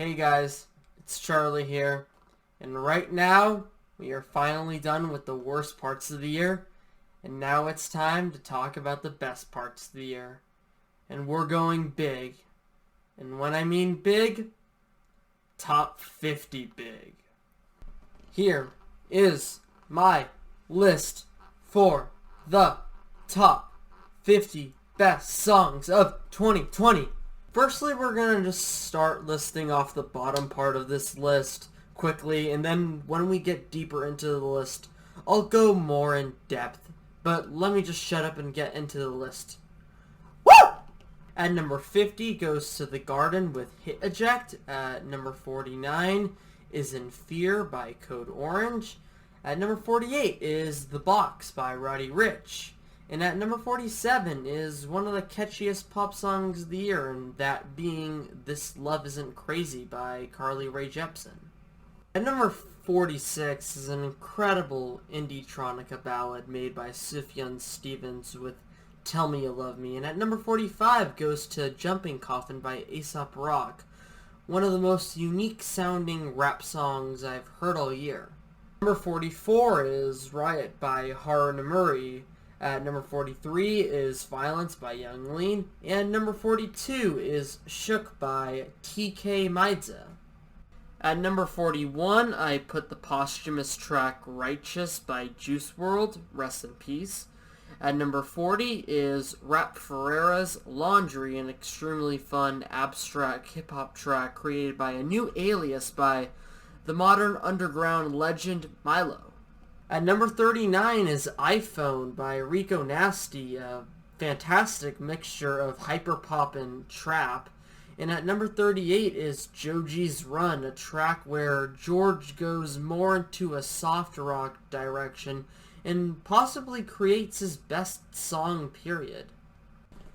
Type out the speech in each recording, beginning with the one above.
Hey guys, it's Charlie here, and right now we are finally done with the worst parts of the year, and now it's time to talk about the best parts of the year. And we're going big. And when I mean big, top 50 big. Here is my list for the top 50 best songs of 2020. Firstly, we're going to just start listing off the bottom part of this list quickly, and then when we get deeper into the list, I'll go more in depth. But let me just shut up and get into the list. Woo! At number 50 goes to The Garden with Hit Eject. At number 49 is In Fear by Code Orange. At number 48 is The Box by Roddy Ricch. And at number 47 is one of the catchiest pop songs of the year, and that being This Love Isn't Crazy by Carly Rae Jepsen. At number 46 is an incredible indie-tronica ballad made by Sufjan Stevens with Tell Me You Love Me. And at number 45 goes to Jumping Coffin by Aesop Rock, one of the most unique sounding rap songs I've heard all year. Number 44 is Riot by Haru Nemuri. At number 43 is Violence by Young Lean. And number 42 is Shook by TK Maidza. At number 41, I put the posthumous track Righteous by Juice WRLD, rest in peace. At number 40 is Rap Ferreira's Laundry, an extremely fun abstract hip-hop track created by a new alias by the modern underground legend Milo. At number 39 is iPhone by Rico Nasty, a fantastic mixture of hyperpop and trap. And at number 38 is Joji's Run, a track where George goes more into a soft rock direction and possibly creates his best song, period.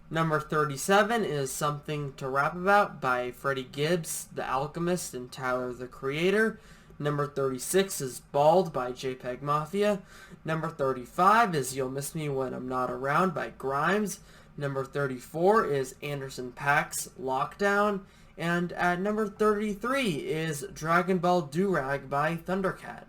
Number 37 is Something to Rap About by Freddie, Gibbs, The Alchemist, and Tyler, the Creator. Number 36 is Bald by JPEG Mafia. Number 35 is You'll Miss Me When I'm Not Around by Grimes. Number 34 is Anderson .Paak's Lockdown. And at number 33 is Dragon Ball Durag by Thundercat.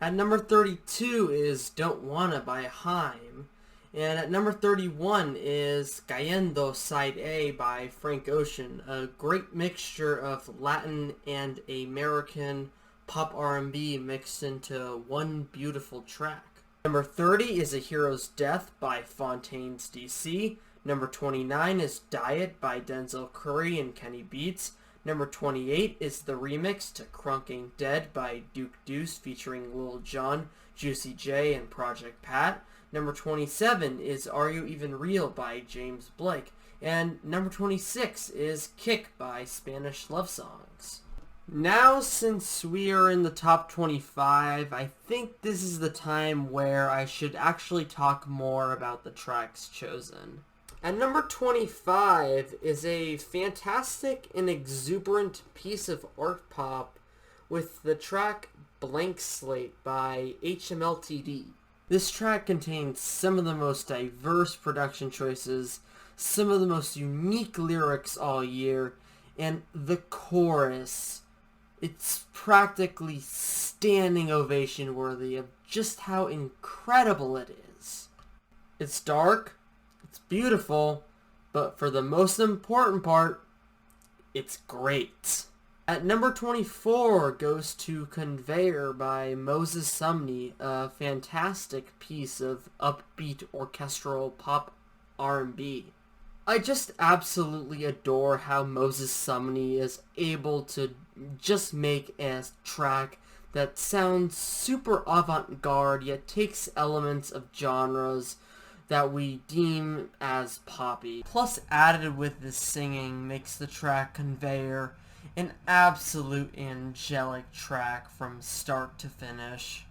At number 32 is Don't Wanna by Haim. And at number 31 is Cayendo Side A by Frank Ocean, a great mixture of Latin and American pop R&B mixed into one beautiful track. Number 30 is A Hero's Death by Fontaines DC. Number 29 is Diet by Denzel Curry and Kenny Beats. Number 28 is the remix to Crunk Ain't Dead by Duke Deuce featuring Lil Jon, Juicy J, and Project Pat. Number 27 is Are You Even Real by James Blake. And number 26 is Kick by Spanish Love Songs. Now, since we are in the top 25, I think this is the time where I should actually talk more about the tracks chosen. At number 25 is a fantastic and exuberant piece of art pop with the track Blank Slate by HMLTD. This track contains some of the most diverse production choices, some of the most unique lyrics all year, and the chorus. It's practically standing ovation worthy of just how incredible it is. It's dark, it's beautiful, but for the most important part, it's great. At number 24 goes to Conveyor by Moses Sumney, a fantastic piece of upbeat orchestral pop R&B. I just absolutely adore how Moses Sumney is able to just make a track that sounds super avant-garde yet takes elements of genres that we deem as poppy. Plus, added with the singing makes the track Conveyor an absolute angelic track from start to finish.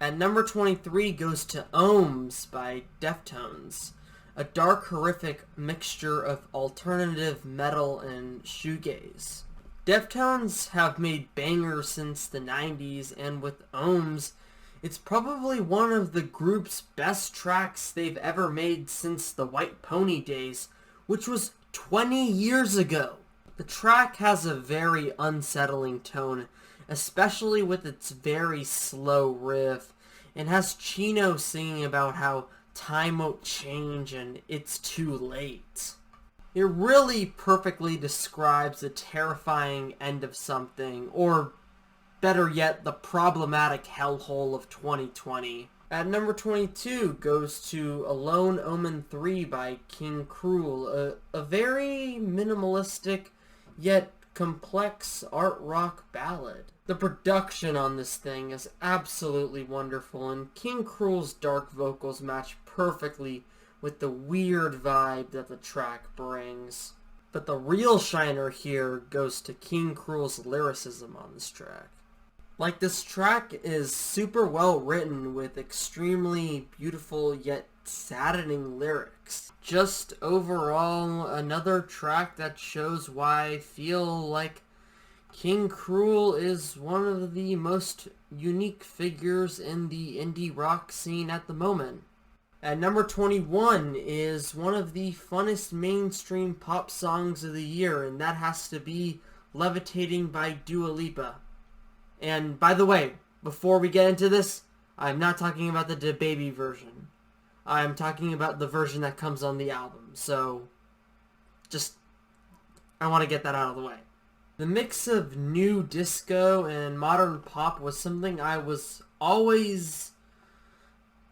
At number 23 goes to Ohms by Deftones, a dark, horrific mixture of alternative metal and shoegaze. Deftones have made bangers since the 90s, and with Ohms, it's probably one of the group's best tracks they've ever made since the White Pony days, which was 20 years ago. The track has a very unsettling tone, especially with its very slow riff, and has Chino singing about how time won't change and it's too late. It really perfectly describes the terrifying end of something, or better yet, the problematic hellhole of 2020. At number 22 goes to Alone Omen 3 by King Cruel, a very minimalistic yet complex art rock ballad. The production on this thing is absolutely wonderful, and King Cruel's dark vocals match perfectly with the weird vibe that the track brings. But the real shiner here goes to King Cruel's lyricism on this track. Like, this track is super well written with extremely beautiful yet saddening lyrics. Just overall, another track that shows why I feel like King Cruel is one of the most unique figures in the indie rock scene at the moment. At number 21 is one of the funnest mainstream pop songs of the year, and that has to be Levitating by Dua Lipa. And by the way, before we get into this, I'm not talking about the DaBaby version. I'm talking about the version that comes on the album. So, I want to get that out of the way. The mix of new disco and modern pop was something I was always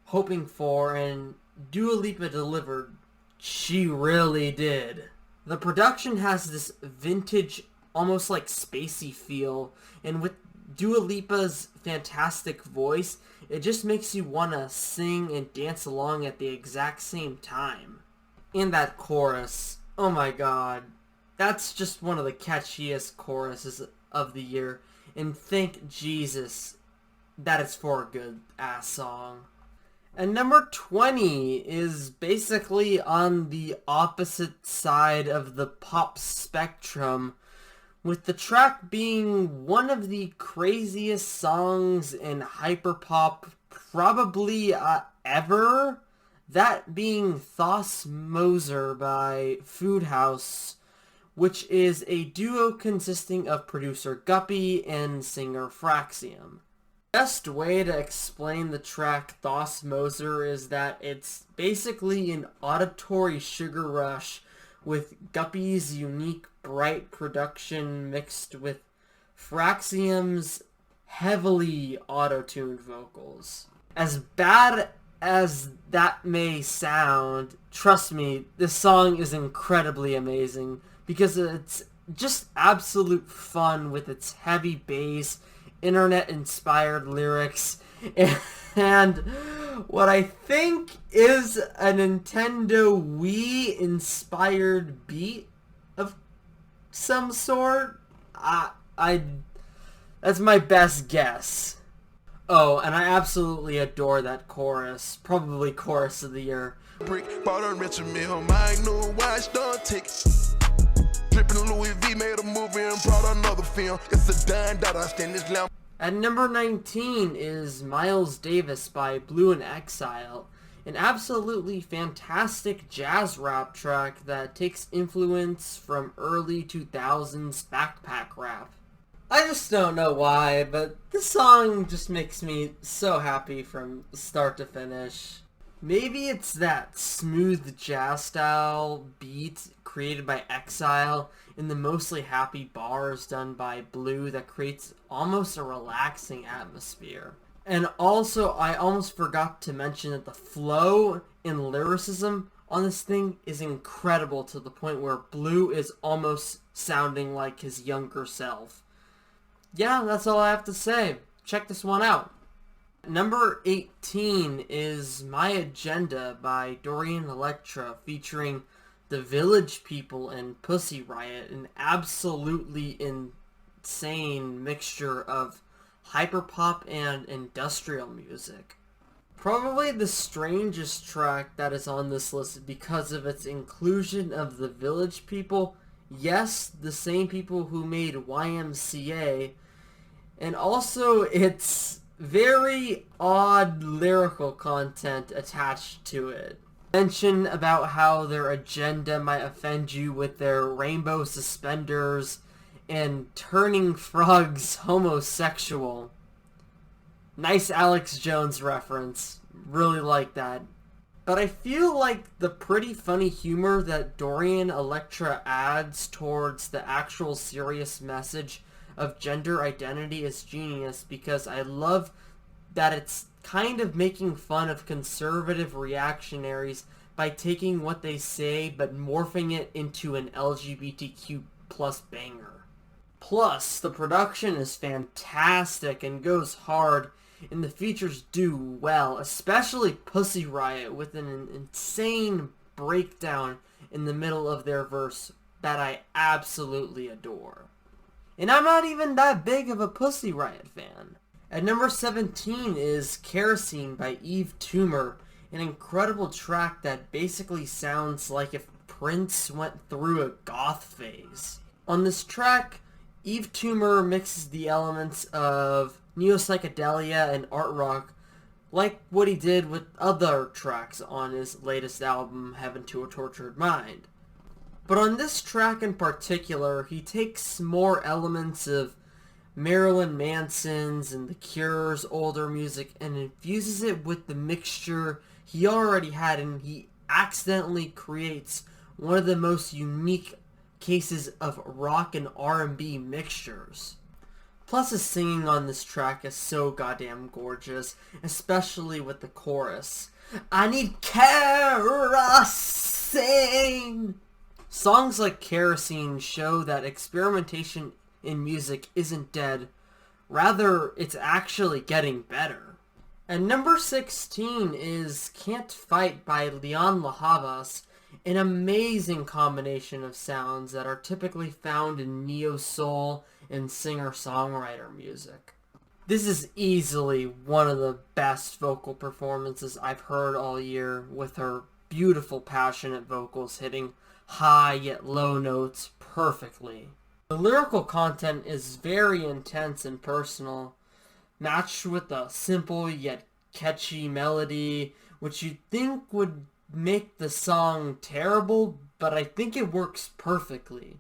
hoping for, and Dua Lipa delivered. She really did. The production has this vintage, almost like spacey feel, and with Dua Lipa's fantastic voice, it just makes you want to sing and dance along at the exact same time. And that chorus, oh my god, that's just one of the catchiest choruses of the year, and thank Jesus that it's for a good ass song. And number 20 is basically on the opposite side of the pop spectrum, with the track being one of the craziest songs in hyperpop probably ever, that being Thos Moser by Food House, which is a duo consisting of producer Gupi and singer Fraxiom. Best way to explain the track Thos Moser is that it's basically an auditory sugar rush with Guppy's unique bright production mixed with Fraxiom's heavily auto-tuned vocals. As bad as that may sound, trust me, this song is incredibly amazing because it's just absolute fun with its heavy bass, internet-inspired lyrics, and what I think is a Nintendo Wii-inspired beat of some sort. That's my best guess. Oh, and I absolutely adore that chorus. Probably chorus of the year. Brick, bought a rich meal, my new watch, don't take. Drippin' Louis V, made a movie and brought another film. It's a dime that I stand this lamp. At number 19 is Miles Davis by Blue and Exile, an absolutely fantastic jazz rap track that takes influence from early 2000s backpack rap. I just don't know why, but this song just makes me so happy from start to finish. Maybe it's that smooth jazz style beat created by Exile and the mostly happy bars done by Blue that creates almost a relaxing atmosphere. And also, I almost forgot to mention that the flow and lyricism on this thing is incredible to the point where Blue is almost sounding like his younger self. Yeah, that's all I have to say. Check this one out. Number 18 is My Agenda by Dorian Electra, featuring The Village People and Pussy Riot, an absolutely insane mixture of hyperpop and industrial music. Probably the strangest track that is on this list because of its inclusion of The Village People, yes, the same people who made YMCA, and also its very odd lyrical content attached to it. Mention about how their agenda might offend you with their rainbow suspenders and turning frogs homosexual. Nice Alex Jones reference. Really like that. But I feel like the pretty funny humor that Dorian Electra adds towards the actual serious message of gender identity is genius, because I love that it's kind of making fun of conservative reactionaries by taking what they say but morphing it into an LGBTQ plus banger. Plus, the production is fantastic and goes hard, and the features do well, especially Pussy Riot with an insane breakdown in the middle of their verse that I absolutely adore. And I'm not even that big of a Pussy Riot fan. At number 17 is Kerosene by Eve Toomer, an incredible track that basically sounds like if Prince went through a goth phase. On this track, Eve Toomer mixes the elements of neo-psychedelia and art rock, like what he did with other tracks on his latest album, Heaven to a Tortured Mind. But on this track in particular, he takes more elements of Marilyn Manson's and The Cure's older music and infuses it with the mixture he already had, and he accidentally creates one of the most unique cases of rock and R&B mixtures. Plus, his singing on this track is so goddamn gorgeous, especially with the chorus. I need kerosene! Songs like Kerosene show that experimentation in music isn't dead. Rather, it's actually getting better. And number 16 is Can't Fight by Leon Lahavas, an amazing combination of sounds that are typically found in neo-soul and singer-songwriter music. This is easily one of the best vocal performances I've heard all year, with her beautiful, passionate vocals hitting high yet low notes perfectly. The lyrical content is very intense and personal, matched with a simple yet catchy melody, which you'd think would make the song terrible, but I think it works perfectly.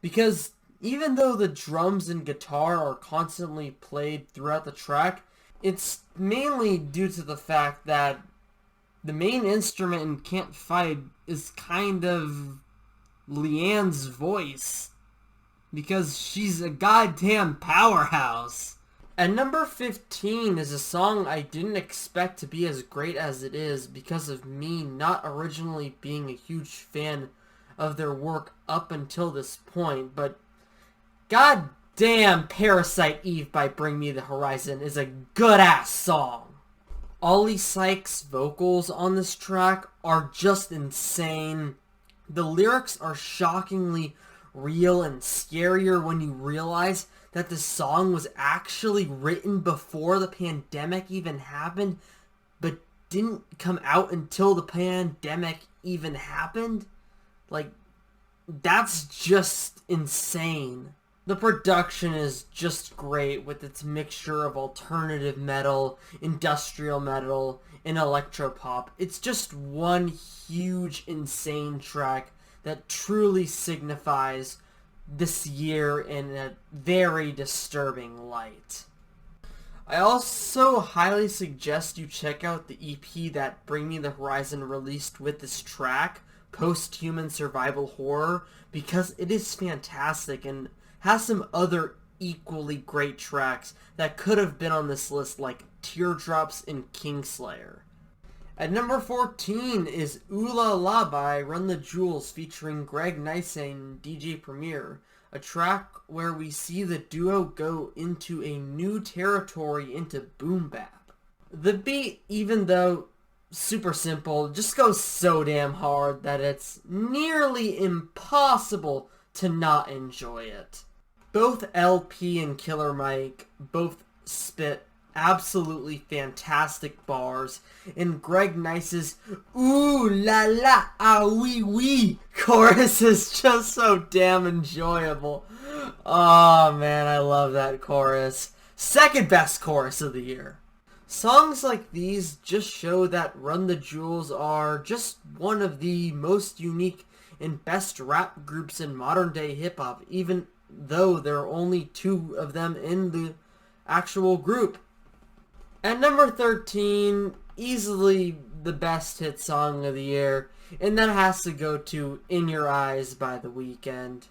Because even though the drums and guitar are constantly played throughout the track, it's mainly due to the fact that the main instrument in Can't Fight is kind of Leanne's voice, because she's a goddamn powerhouse. At number 15 is a song I didn't expect to be as great as it is, because of me not originally being a huge fan of their work up until this point, but god damn, Parasite Eve by Bring Me the Horizon is a good ass song. Ollie Sykes' vocals on this track are just insane. The lyrics are shockingly real and scarier when you realize that the song was actually written before the pandemic even happened, but didn't come out until the pandemic even happened. Like, that's just insane. The production is just great with its mixture of alternative metal, industrial metal, and electropop. It's just one huge, insane track that truly signifies this year in a very disturbing light. I also highly suggest you check out the EP that Bring Me the Horizon released with this track, Post-Human Survival Horror, because it is fantastic and has some other equally great tracks that could have been on this list, like Teardrops and Kingslayer. At number 14 is Ooh La La by Run the Jewels featuring Greg Nice and DJ Premier, a track where we see the duo go into a new territory into boom bap. The beat, even though super simple, just goes so damn hard that it's nearly impossible to not enjoy it. Both LP and Killer Mike both spit absolutely fantastic bars, and Greg Nice's ooh la la ah wee wee chorus is just so damn enjoyable. Oh man, I love that chorus. Second best chorus of the year. Songs like these just show that Run the Jewels are just one of the most unique and best rap groups in modern day hip hop, even though there are only 2 of them in the actual group. At number 13, easily the best hit song of the year, and that has to go to In Your Eyes by The Weeknd.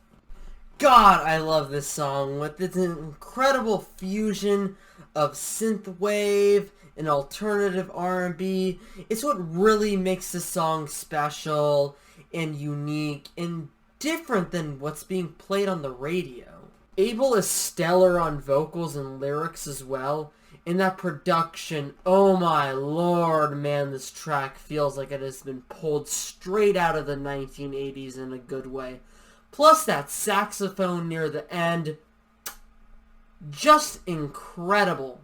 God, I love this song with its incredible fusion of synthwave and alternative R&B. It's what really makes the song special and unique and different than what's being played on the radio. Abel is stellar on vocals and lyrics as well, and that production, oh my lord, man, this track feels like it has been pulled straight out of the 1980s in a good way. Plus that saxophone near the end, just incredible.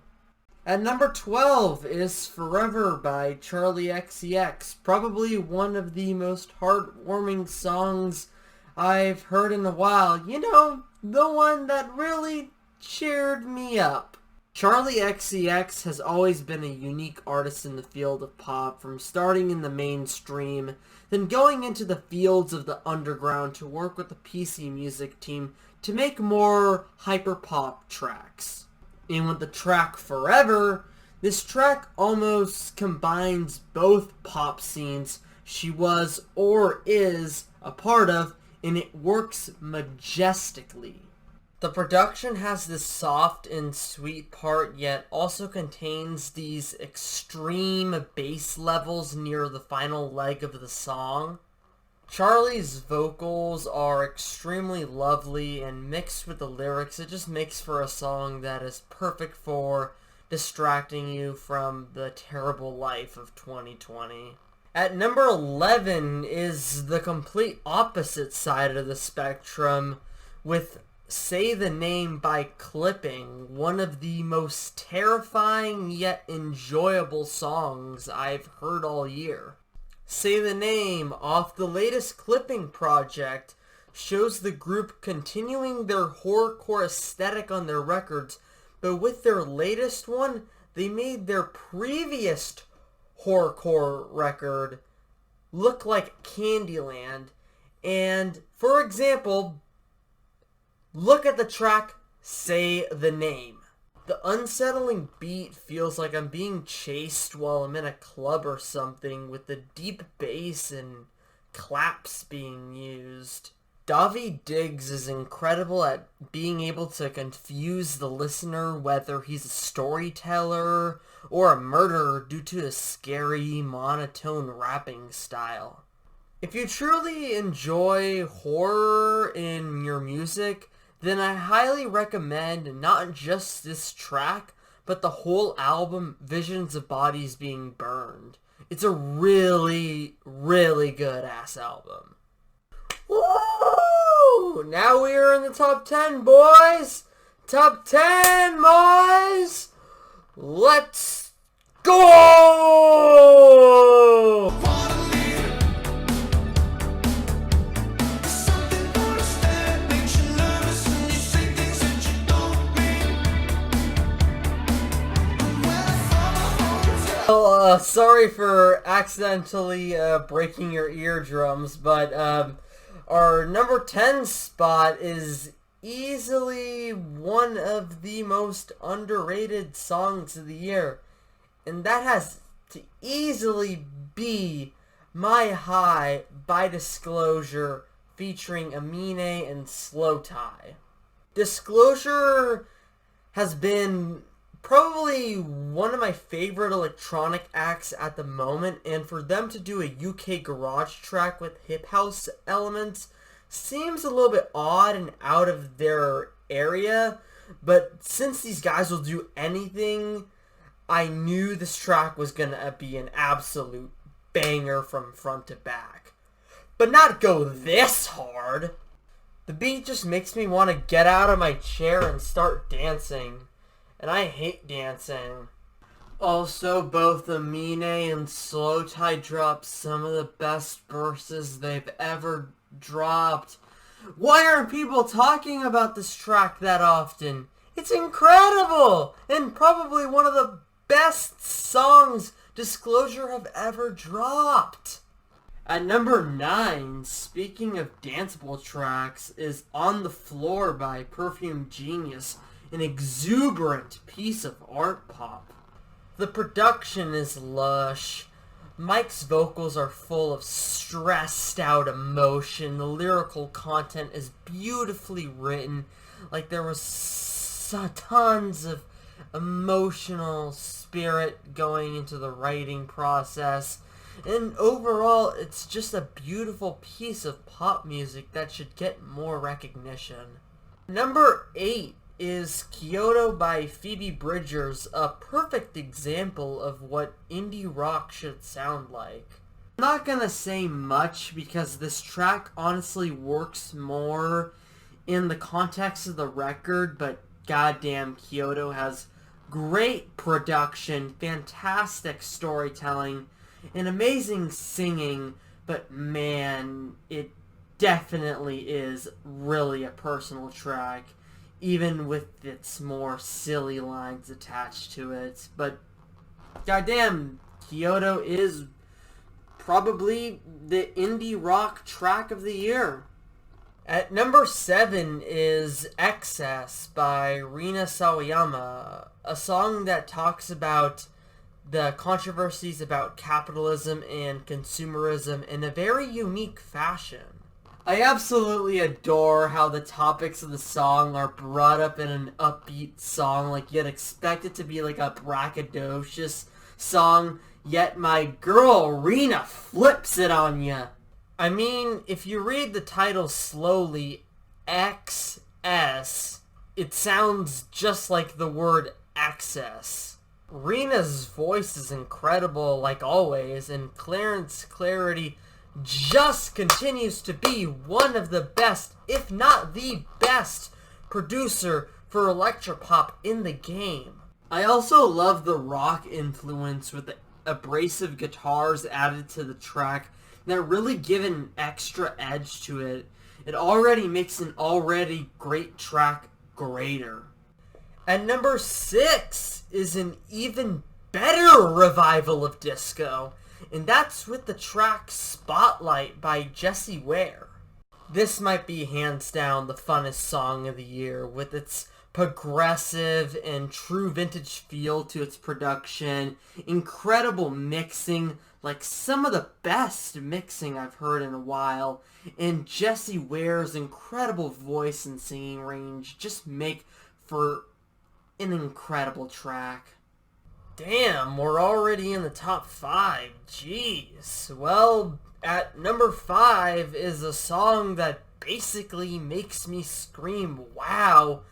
At number 12 is Forever by Charli XCX, probably one of the most heartwarming songs I've heard in a while. You know, the one that really cheered me up. Charli XCX has always been a unique artist in the field of pop, from starting in the mainstream, then going into the fields of the underground to work with the PC music team to make more hyper-pop tracks. And with the track Forever, this track almost combines both pop scenes she was or is a part of, and it works majestically. The production has this soft and sweet part, yet also contains these extreme bass levels near the final leg of the song. Charli's vocals are extremely lovely, and mixed with the lyrics, it just makes for a song that is perfect for distracting you from the terrible life of 2020. At number 11 is the complete opposite side of the spectrum, with Say the Name by Clipping, one of the most terrifying yet enjoyable songs I've heard all year. Say the Name, off the latest Clipping project, shows the group continuing their horrorcore aesthetic on their records, but with their latest one, they made their previous horrorcore record look like Candyland. And, for example, look at the track Say the Name. The unsettling beat feels like I'm being chased while I'm in a club or something, with the deep bass and claps being used. Davi Diggs is incredible at being able to confuse the listener whether he's a storyteller or a murderer due to his scary, monotone rapping style. If you truly enjoy horror in your music, then I highly recommend not just this track, but the whole album, Visions of Bodies Being Burned. It's a really, really good ass album. Woo! Now we are in the top 10, boys! Top 10, boys! Let's go! Sorry for accidentally breaking your eardrums, but our number 10 spot is easily one of the most underrated songs of the year, and that has to easily be My High by Disclosure featuring Amine and Slowthai. Disclosure has been probably one of my favorite electronic acts at the moment, and for them to do a UK garage track with hip house elements seems a little bit odd and out of their area, but since these guys will do anything, I knew this track was gonna be an absolute banger from front to back. But not go this hard! The beat just makes me want to get out of my chair and start dancing. And I hate dancing. Also, both Amine and Slowthai dropped some of the best verses they've ever dropped. Why aren't people talking about this track that often? It's incredible! And probably one of the best songs Disclosure have ever dropped. At number 9, speaking of danceable tracks, is On the Floor by Perfume Genius, an exuberant piece of art pop. The production is lush. Mike's vocals are full of stressed out emotion. The lyrical content is beautifully written. Like there was tons of emotional spirit going into the writing process. And overall, it's just a beautiful piece of pop music that should get more recognition. Number 8 is Cayendo by Phoebe Bridgers, a perfect example of what indie rock should sound like. I'm not gonna say much because this track honestly works more in the context of the record, but goddamn, Cayendo has great production, fantastic storytelling, and amazing singing, but man, it definitely is really a personal track, even with its more silly lines attached to it. But goddamn, Cayendo is probably the indie rock track of the year. At number 7 is Excess by Rina Sawayama, a song that talks about the controversies about capitalism and consumerism in a very unique fashion. I absolutely adore how the topics of the song are brought up in an upbeat song, like you'd expect it to be like a braggadocious song, yet my girl Rina flips it on ya. I mean, if you read the title slowly, XS, it sounds just like the word excess. Rina's voice is incredible, like always, and Clarence Clarity just continues to be one of the best, if not the best, producer for electropop in the game. I also love the rock influence with the abrasive guitars added to the track that really give an extra edge to it. It already makes an already great track greater. At number 6 is an even better revival of disco, and that's with the track Spotlight by Jessie Ware. This might be hands down the funnest song of the year, with its progressive and true vintage feel to its production, incredible mixing, like some of the best mixing I've heard in a while, and Jessie Ware's incredible voice and singing range just make for an incredible track. Damn, we're already in the top 5. Jeez. Well, at number 5 is a song that basically makes me scream wow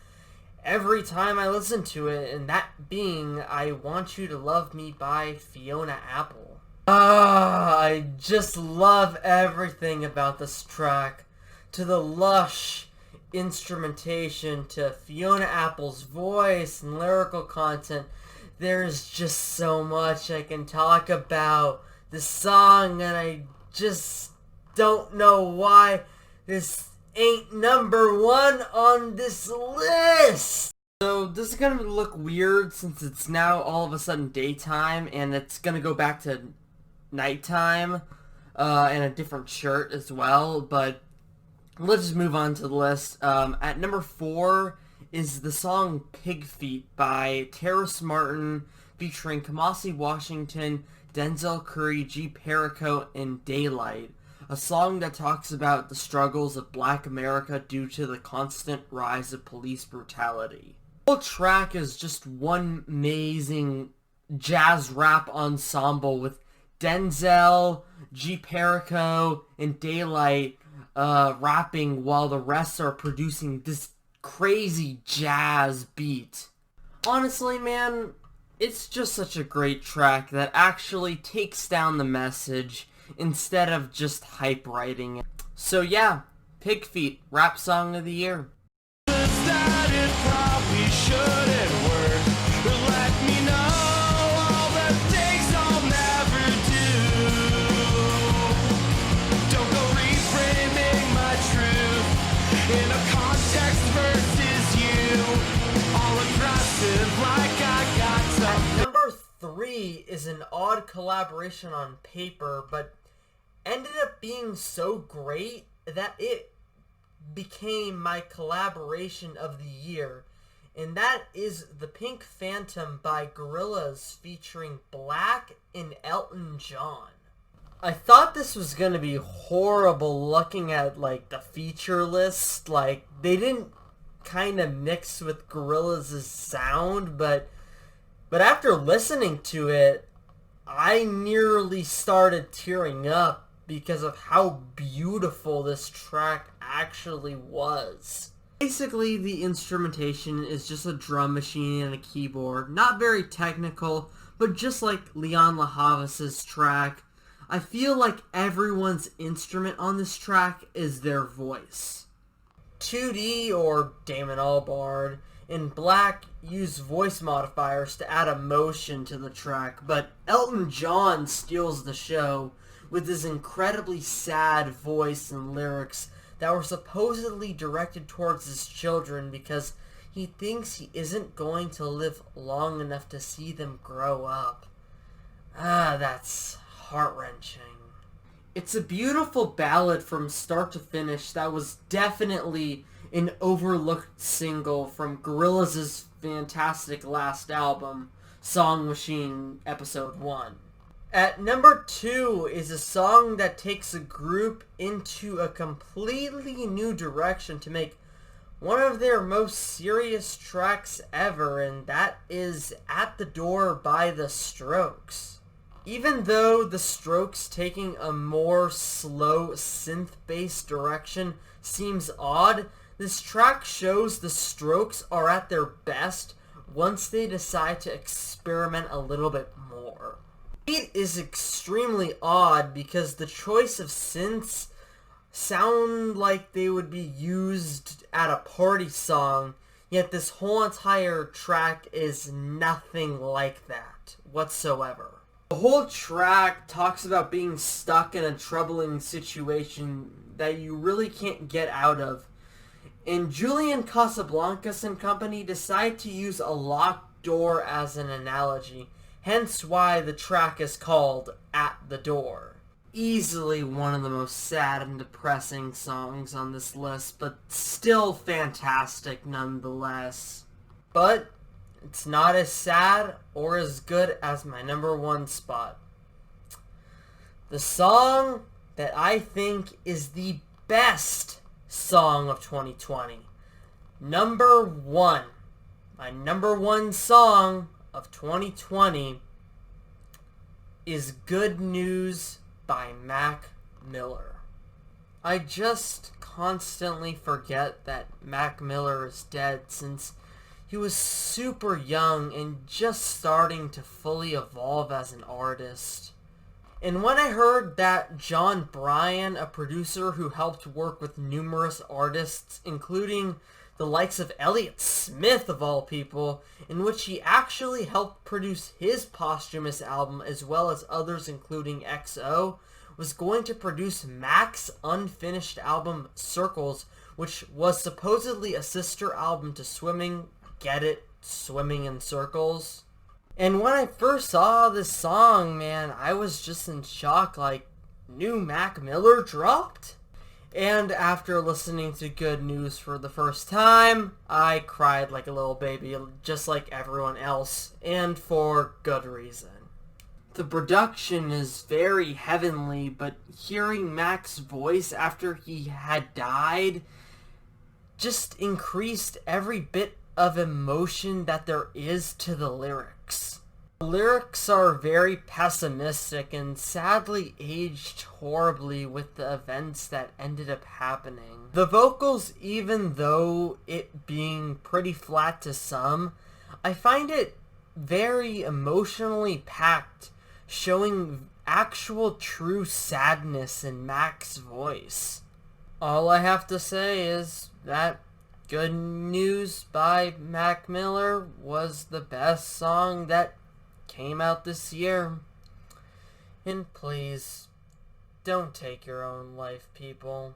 every time I listen to it, and that being I Want You to Love Me by Fiona Apple. I just love everything about this track. To the lush instrumentation, to Fiona Apple's voice and lyrical content, there's just so much I can talk about this song, and I just don't know why this ain't number 1 on this list. So this is going to look weird since it's now all of a sudden daytime, and it's going to go back to nighttime, and a different shirt as well, but let's just move on to the list. At number 4 is the song Pig Feet by Terrace Martin, featuring Kamasi Washington, Denzel Curry, G. Perico, and Daylight. A song that talks about the struggles of Black America due to the constant rise of police brutality. The whole track is just one amazing jazz rap ensemble with Denzel, G. Perico, and Daylight rapping while the rest are producing this crazy jazz beat. Honestly, man, it's just such a great track that actually takes down the message instead of just hype writing it. So yeah, Pig Feet, rap song of the year. an odd collaboration on paper, but ended up being so great that it became my collaboration of the year. And that is The Pink Phantom by Gorillaz featuring Black and Elton John. I thought this was going to be horrible looking at, like, the feature list. Like, they didn't kind of mix with Gorillaz' sound, but after listening to it, I nearly started tearing up because of how beautiful this track actually was. Basically, the instrumentation is just a drum machine and a keyboard. Not very technical, but just like Leon LaHavas' track, I feel like everyone's instrument on this track is their voice. 2D, or Damon Albarn, and Black use voice modifiers to add emotion to the track, but Elton John steals the show with his incredibly sad voice and lyrics that were supposedly directed towards his children because he thinks he isn't going to live long enough to see them grow up. That's heart-wrenching. It's a beautiful ballad from start to finish that was definitely an overlooked single from Gorillaz' fantastic last album, Song Machine Episode 1. At number 2 is a song that takes a group into a completely new direction to make one of their most serious tracks ever, and that is At the Door by The Strokes. Even though The Strokes taking a more slow synth-based direction seems odd, this track shows The Strokes are at their best once they decide to experiment a little bit more. It is extremely odd because the choice of synths sound like they would be used at a party song, yet this whole entire track is nothing like that whatsoever. The whole track talks about being stuck in a troubling situation that you really can't get out of. And Julian Casablancas and company decide to use a locked door as an analogy, hence why the track is called At the Door. Easily one of the most sad and depressing songs on this list, but still fantastic nonetheless. But it's not as sad or as good as my number 1 spot. The song that I think is the best song of 2020. Number 1. My number 1 song of 2020 is Good News by Mac Miller. I just constantly forget that Mac Miller is dead since he was super young and just starting to fully evolve as an artist. And when I heard that John Bryan, a producer who helped work with numerous artists, including the likes of Elliott Smith of all people, in which he actually helped produce his posthumous album as well as others including XO, was going to produce Mac's unfinished album Circles, which was supposedly a sister album to Swimming, get it, Swimming in Circles. And when I first saw this song, man, I was just in shock, like, new Mac Miller dropped? And after listening to Good News for the first time, I cried like a little baby, just like everyone else, and for good reason. The production is very heavenly, but hearing Mac's voice after he had died just increased every bit of emotion that there is to the lyrics. The lyrics are very pessimistic and sadly aged horribly with the events that ended up happening. The vocals, even though it being pretty flat to some, I find it very emotionally packed, showing actual true sadness in Mac's voice. All I have to say is that Good News by Mac Miller was the best song that came out this year. And please, don't take your own life, people.